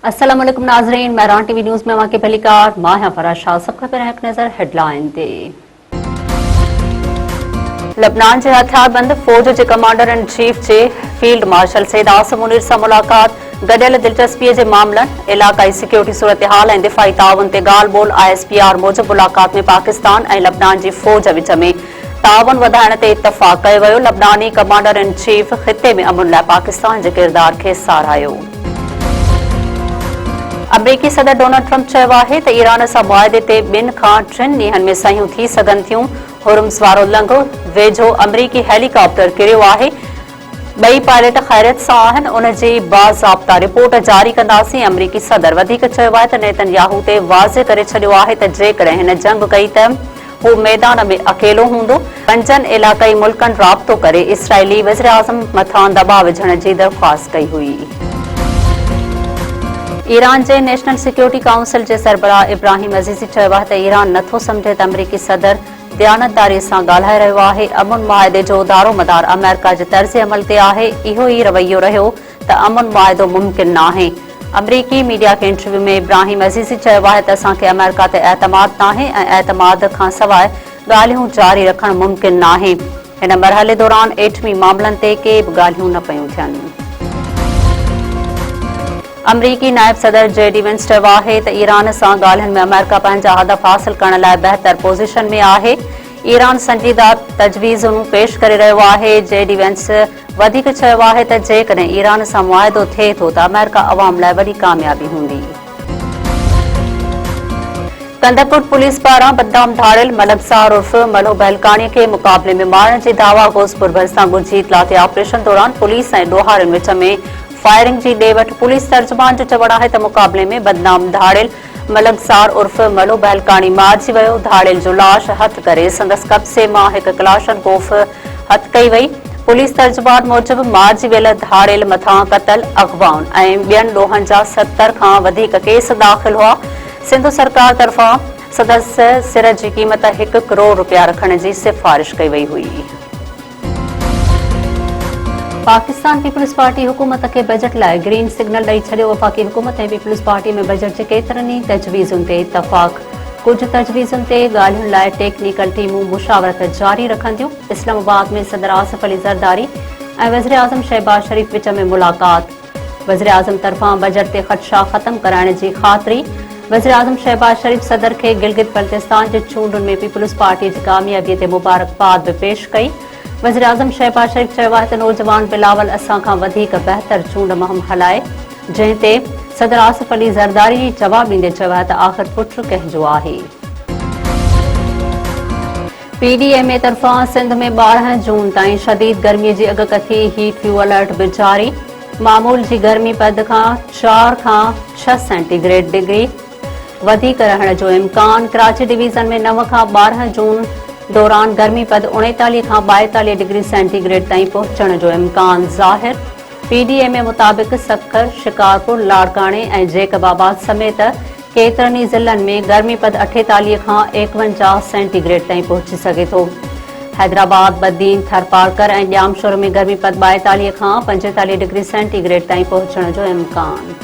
अस्सलाम वालेकुम नाज़रीन, महरान टीवी न्यूज़ में वहाँ के पहली कार माहिया फराज शाह। सबका पहले एक नज़र हेडलाइन ते। लबनान के हथियारबंद फौज के कमांडर इन चीफ के फील्ड मार्शल सैयद आसिम मुनीर से मुलाकात, गडियल दिलचस्पी के मामलन, इलाकाई सिक्योरिटी सूरत हाल और दिफाई ताउन ते गाल बोल। ISPR मूजिब मुलाकात में पाकिस्तान और लबनान की फौज विच में ताउन वधाइण ते इतफाक़ कयो वियो। लबनानी कमांडर इन चीफ ख़िते में अमन लाइ पाकिस्तान के किरदार के साराहियो। अमरीकी सदर डोनाल्ड ट्रंप चयो आहे त ईरान सां मुआहदे ते 2 खां 3 ॾींहनि में सयूं थी सघनि थियूं। हुर्मुज़ वारो लंघो वेझो अमरीकी हेलीकॉप्टर किरियो आहे। ॿई पायलट ख़ैरियत सां आहिनि। उन जी बाज़ाब्ता रिपोर्ट जारी कंदासीं। अमरीकी सदर वधीक चयो आहे त नेतन्याहू ते वाज़े करे छॾियो आहे त जेकॾहिं हिन जंग कई त हू मैदान में अकेलो हूंदो। 5 इलाक़ाई मुल्कनि राब्तो करे इसराइली वज़ीर आज़म मथां दबाव विझण जी दरख़्वास्त कई हुई। ईरान के नेशनल सिक्योरिटी काउंसिल के सरबराह इब्राहिम अज़ीज़ी चयो आहे त ईरान नथो सम्झे त अमरीकी सदर दयानतदारी सां ॻाल्हाए रहियो आहे। अमन मुआहदे जो दारोमदार अमेरिका के तर्ज़ अमल ते आहे। इहो ई रवैयो रहियो त अमन मुआहदो मुमकिन नाहे। अमरीकी मीडिया के इंटरव्यू में इब्राहिम अज़ीज़ी चयो आहे त असांखे अमेरिका ते एतमाद नाहे ऐं एतमाद खां सवाइ ॻाल्हियूं जारी रखणु मुमकिन नाहे। हिन मरहले दौरान एटमी मामलनि ते के बि ॻाल्हियूं न पयूं थियनि। अमरीकी नायब सदर JD वेंस चयो आहे त ईरान सां ॻाल्हियुनि में अमेरिका पंहिंजा हदफ़ हासिल करण लाइ बहितर पोज़ीशन में आहे। ईरान संजीदा तजवीज़ूं पेश करे रहियो आहे। JD वेंस वधीक चयो आहे त जेकॾहिं ईरान सां मुआहदो थिए थो त अमेरिका अवाम लाइ वॾी कामयाबी हूंदी। कंदरपुर पुलिस पारां बदनाम धाड़ियल मलकज़ार उर्फ मलो बहलकाणीअ खे मुक़ाबले में मारण जी दावा गोज़पुर भरिसां गुंजी इतला ते ऑपरेशन दौरान पुलिस ऐं ॾोहारियुनि विच में फायरिंग जी ॾे-वठि। पुलिस तर्जुमान जो चवणु आहे त मुक़ाबले में बदनाम धाड़ियल मलकज़ार उर्फ मलो बहलकाणी मारिजी वियो। धाड़ियल जो लाश हथ करे संदसि कब्ज़े मां हिकु कलाशनकोफ हथ कई वई। पुलिस तर्जुमान मूजिबि मारिजी वियल धाड़ियल मथां क़तल, अग़वाउनि ऐं ॿियनि ॾोहनि जा 70 खां वधीक केस दाख़िल हुआ। सिंध सरकार तरफ़ां सदस्य सिर जी क़ीमत 1 करोड़ रुपया रखण जी सिफ़ारिश कई वई हुई। पाकिस्तान पीपल्स पार्टी हुकूमत के बजट लाइ ग्रीन सिग्नल ॾेई छॾियो। वफ़ाक़ी हुकूमत ऐं पीपल्स पार्टी में बजट जे केतिरनि ई तजवीज़ुनि ते इतफ़ाक़। कुझु तजवीज़ुनि ते ॻाल्हियुनि लाइ टेक्निकल टीमूं मुशावरत जारी रखंदियूं। इस्लामाबाद में सदर आसिफ अली ज़रदारी ऐं वज़ीर आज़म शहबाज शरीफ़ विच में मुलाक़ात। वज़ीर आज़म तरफ़ां बजट ते ख़दशा ख़त्म कराइण जी ख़ातिरी। वज़ीर आज़म शहबाज शरीफ़ सदर खे गिलगित बल्तिस्तान जे चूंडुनि में पीपल्स पार्टी जी कामयाबीअ ते मुबारकबाद बि पेश कई। वज़ीर आज़म शहबाज शरीफ़ चयो आहे त नौजवान बिलावल असां खां वधीक बहितर चूंड मुहिम हलाए, जंहिं ते सदर आसिफ अली ज़रदारी जवाब ॾींदे चयो आहे त आख़िर पुट कंहिंजो आहे। PDMA तरफ़ां सिंध में 12 जून ताईं शदीद गर्मीअ जी अॻकथी हीट व्यू अलर्ट बि जारी। मामूल जी गर्मी पद खां 4 खां 6 सेंटीग्रेड डिग्री वधीक रहण जो इम्कान। कराची डिवीज़न में 9 खां 12 जून दौरान गर्मी पद 39 खां 42 डिग्री सेंटीग्रेड ताईं पहुचण जो इम्कान ज़ाहिर। PDMA मुताबिक़ सखर, शिकारपुर, लाड़काणे ऐं जेकबाबाद समेत केतिरनि ई ज़िलनि में गर्मी पद 48 खां 51 सेंटीग्रेड ताईं पहुची सघे थो। हैदराबाद, बदीन, थरपारकर ऐं ॼामशोर में गर्मी पद 42 खां 45 डिग्री सेंटीग्रेड ताईं पहुचण जो इम्कान।